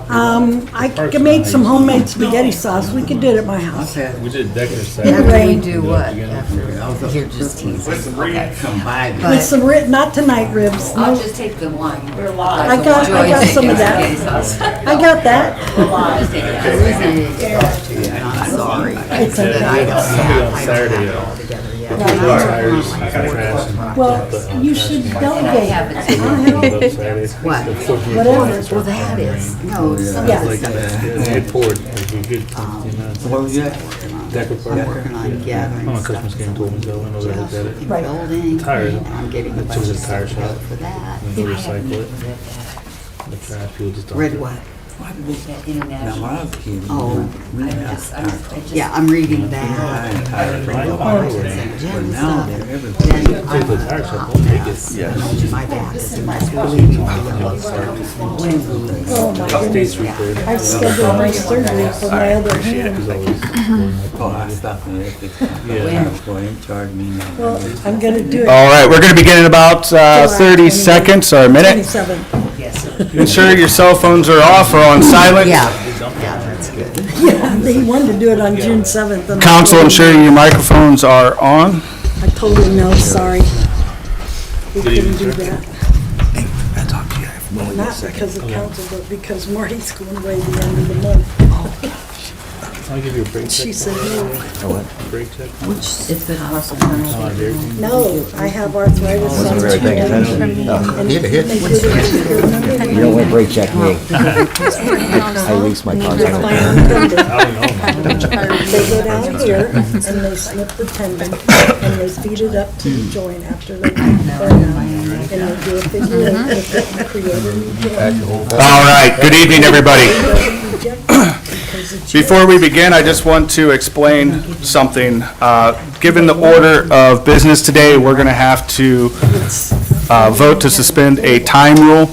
I made some homemade spaghetti sauce. We could do it at my house. We did decorative In Saturday. the We rain. do what after? You're just teasing. Okay. With some not tonight ribs. I'll No, just take the one. I got some of that. I got that. I'm sorry. It's okay. I don't have Saturday, it all together yet. Tires, trash, and Well, you should I delegate. have it. Saturday. What? Whatever. Well, that is, no, some Yeah. of the stuff. It poured, like, we good, What was that? decorative I'm working on gathering on stuff. Christmas game told me, so I went over there and looked at it. Right. Building, Tires. and I'm getting a It bunch was of a tire stuff shop. for that. And then recycle it. The trash people just don't. Read what? Now, International. when I was a kid, Oh, we I had just, tires. yeah, I'm reading that. Tires. Gym But now stuff. they're everywhere. Then Take the tire shop, they'll take it. my back is in my bleeding my yellow stuff. Oh, my State goodness. Street there. I've scheduled my surgery for my other hand. It's always Oh, I stopped and they fixed it. Yeah. Boy, they charged me now. Well, I'm gonna do it. All right, we're going to begin in about 30 seconds or a minute. 27. Ensure your cell phones are off or on silent. Yeah, that's good. Yeah, he wanted to do it on June 7th. and I Council, told him ensuring your microphones are on. I told him no, sorry. We couldn't do that. I talked to you. I Not because of council, but because Marty's going away the end of the month. I'll give you a break check. She said no. Break check. It's been awesome. No, I have arthritis on two very paying bones. attention. No, And hit it, hit they it. did it, remember? You don't want to break check me. I lease my contract. They go down here and they snip the tendon and they feed it up to the joint after they burn it. And they do a figure eight with it and create a new joint. All right, good evening, everybody. Because it's Before we begin, I just want to explain something. Given the order of business today, we're going to have to vote to suspend a time rule.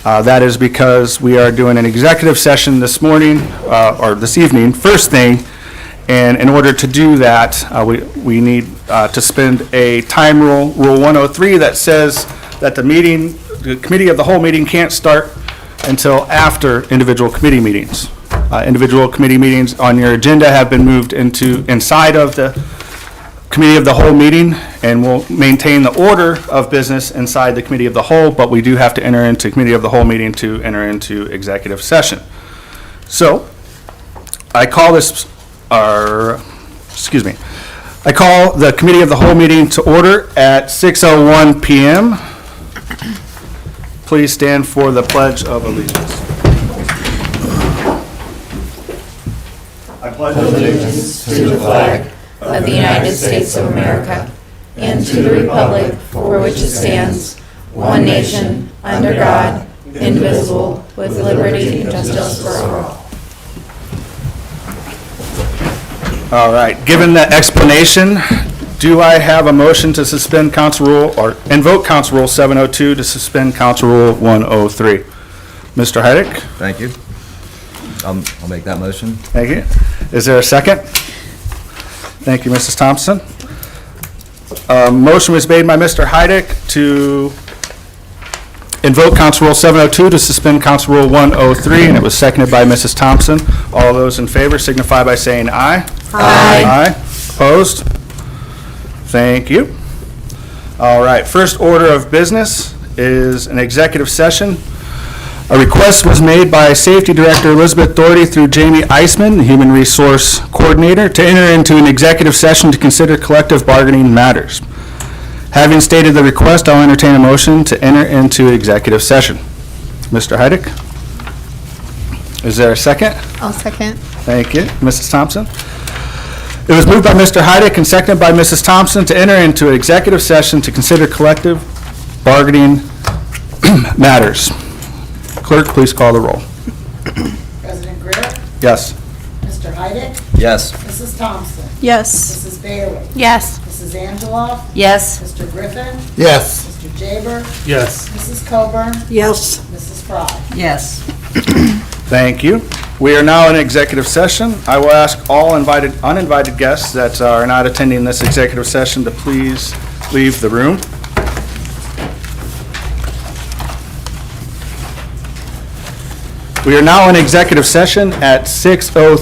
That is because we are doing an executive session this morning, or this evening, first thing, and in order to do that, we need to suspend a time rule, Rule 103, that says that the committee of the whole meeting can't start until after individual committee meetings. Individual committee meetings on your agenda have been moved inside of the committee of the whole meeting, and we'll maintain the order of business inside the committee of the whole, but we do have to enter into committee of the whole meeting to enter into executive session. So, I call the committee of the whole meeting to order at 6:01 p.m. Please stand for the Pledge of Allegiance. I pledge allegiance to the flag of the United States of America and to the republic for which it stands, one nation, under God, indivisible, with liberty and justice for all. All right, given the explanation, do I have a motion to suspend council rule, or invoke council rule 702 to suspend council rule 103? Mr. Heidick? Thank you. I'll make that motion. Thank you. Is there a second? Thank you, Mrs. Thompson. Motion was made by Mr. Heidick to invoke council rule 702 to suspend council rule 103, and it was seconded by Mrs. Thompson. All those in favor signify by saying aye. Aye. Aye. Opposed? Thank you. All right, first order of business is an executive session. A request was made by Safety Director Elizabeth Doherty through Jamie Eisman, the Human Resource Coordinator, to enter into an executive session to consider collective bargaining matters. Having stated the request, I'll entertain a motion to enter into executive session. Mr. Heidick? Is there a second? I'll second. Thank you. Mrs. Thompson? It was moved by Mr. Heidick and seconded by Mrs. Thompson to enter into an executive session to consider collective bargaining matters. Clerk, please call the roll. President Greer, Yes. Mr. Heidick, Yes. Mrs. Thompson, Yes. Mrs. Bailey, Yes. Mrs. Angeloff, Yes. Mr. Griffin, Yes. Mr. Jaber, Yes. Mrs. Coburn, Yes. Mrs. Fry. Yes. Thank you. We are now in executive session. I will ask all uninvited guests that are not attending this executive session to please leave the room. We are now in executive session at 6:03.